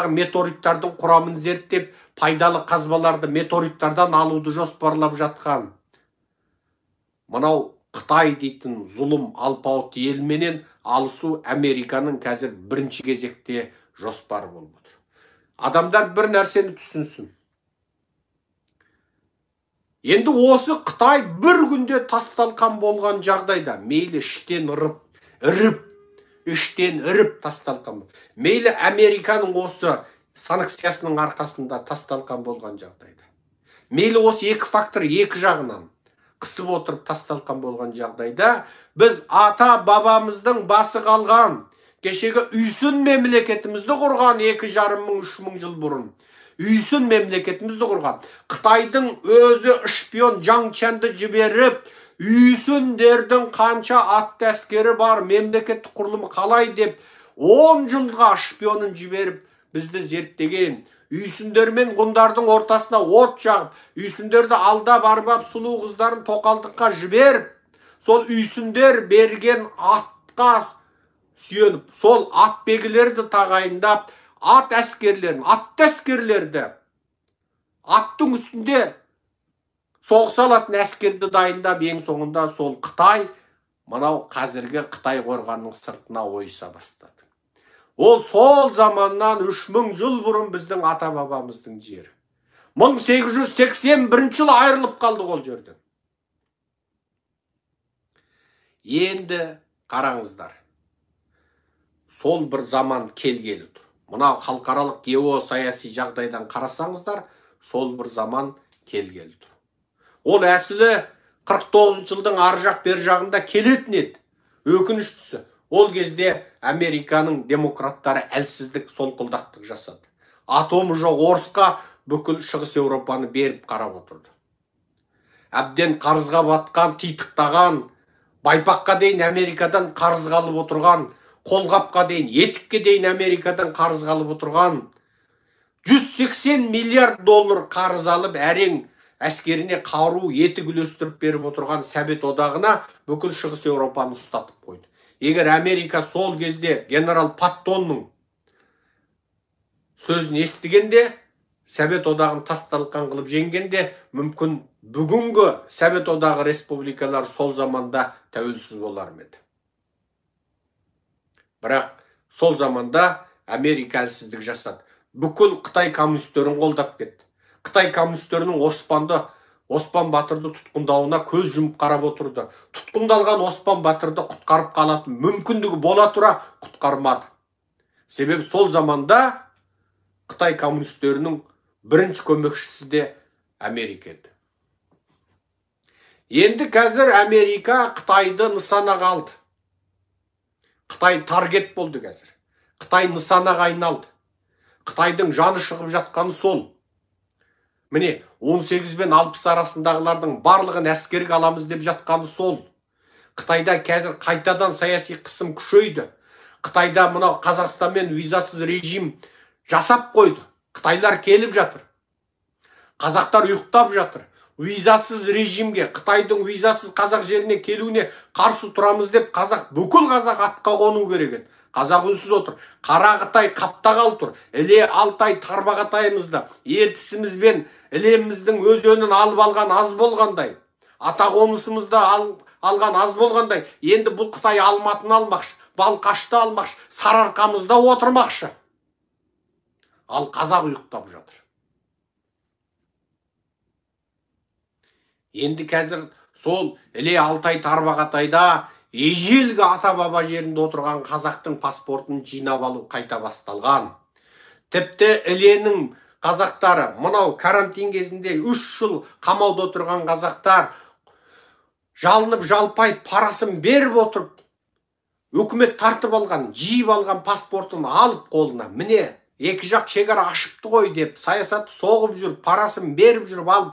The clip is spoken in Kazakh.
аспандағы метеориттардың құрамын зерттеп, пайдалы қазбаларды метеориттардан алуды жоспарлап жатқан. Мынау Қытай дейтін зұлым алпауыт елменен алысу Американың қазір бірінші кезекте жоспары болып отыр. Адамдар бір нәрсені түсінсін. Енді осы Қытай бір күнде тасталқан болған жағдайда, мейлі іштен іріп тасталқан. Мейлі Американың осы санкциясының арқасында тасталқан болған жағдайда. Мейлі осы екі фактор екі жағынан қысып отырып тасталқан болған жағдайда, біз ата бабамыздың басы қалған, кешегі үйсін мемлекетімізді құрған 2,5-3 жыл бұрын. Үйсін мемлекетімізді құрған. Қытайдың өзі шпион Жаң Чанды жіберіп, үйсіндердің қанша атты әскері бар, мемлекеттік құрылымы қалай деп 10 жылға шпионын жіберіп бізді зерттеген. Үйсіндер мен ғұндардың ортасына от жағып, үйсіндерді алда барбап сұлу қыздарын тоқалдыққа жіберіп, сол үйсіндер берген атқа сүйеніп, сол ат бегілерді тағайындап, атты әскерлерді аттың үстінде соғыс алатын әскерді дайындап, ең соңында сол Қытай, мынау қазіргі Қытай қорғанының сыртына ойыса бастады. Ол сол заманнан 3000 жыл бұрын біздің ата бабамыздың жері. 1881 жылы айырылып қалды ол жерден. Енді қараңыздар. Сол бір заман келгелі тұр. Мына халықаралық геосаяси жағдайдан қарасаңыздар, сол бір заман келгелі тұр. Ол әсілі 49 жылдың ар жақ бер жағында келетін еді. Өкініштісі, ол кезде Американың демократтары әлсіздік, солқылдақтық жасады. Атомы жоқ Орысқа бүкіл Шығыс Еуропаны беріп қарап отырды. Әбден қарызға батқан, титықтаған, байпаққа дейін Америкадан қарыз қалып отырған, қолғапқа дейін, етікке дейін Америкадан қарыз қалып отырған, 180 миллиард доллар қарыз алып, әрең әскеріне қару, етік үлестіріп беріп отырған Совет одағына бүкіл Шығыс Еуропаны ұстатып қойды. Егер Америка сол кезде генерал Паттонның сөзін естігенде, Совет одағын тасталқан қылып жеңгенде, мүмкін бүгінгі Совет одағы республикалар сол заманда тәуелсіз болар еді. Бірақ сол заманда Америка әлсіздік жасады. Бүкіл Қытай коммунистерін қолдап кетті. Қытай коммунистерінің Оспан Батырды тұтқындауына көз жұмып қарап отырды. Тұтқындалған Оспан Батырды құтқарып қалатын мүмкіндігі бола тұра құтқармады. Себебі сол заманда Қытай коммунистерінің бірінші көмекшісі де Америка еді. Енді қазір Америка Қытайды нысанаға алды. Қытай таргет болды қазір. Қытай нысанаға айналды. Қытайдың жаны шығып жатқаны сол. Міне, 18 бен 60 арасындағылардың барлығын әскерге аламыз деп жатқаны сол. Қытайда қазір қайтадан саяси қысым күшейді. Қытайда мынау Қазақстанмен визасыз режим жасап қойды. Қытайлар келіп жатыр. Қазақтар ұйықтап жатыр. Визасыз режимге, Қытайдың визасыз қазақ жеріне келуіне қарсы тұрамыз деп бүкіл қазақ атқа қону керек еді. Қазақ үнсіз отыр. Қара Қытай қаптағал тұр. Іле Алтай Тарбағатайымызды, ертісімізбен ілеміміздің өзенін алып алған аз болғандай, ата қонысымызды алған аз болғандай, енді бұл Қытай Алматын алмақшы, Балқашты алмақшы, Сарыарқамызда отырмақшы. Ал қазақ ұйықтап жатыр. Енді қазір сол Іле Алтай Тарбағатайда ежелгі ата-баба жерінде отырған қазақтың паспортын жинап алу қайта басталған. Тіпті Іленің қазақтары, мынау карантин кезінде 3 жыл қамауда отырған қазақтар жалынып жалпай парасын беріп отырып, өкімет тартып алған, жиып алған паспортын алып қолына, міне, екі жақ шекара ашыпты ғой деп, саясатты соғып жүріп, парасын беріп жүріп алып,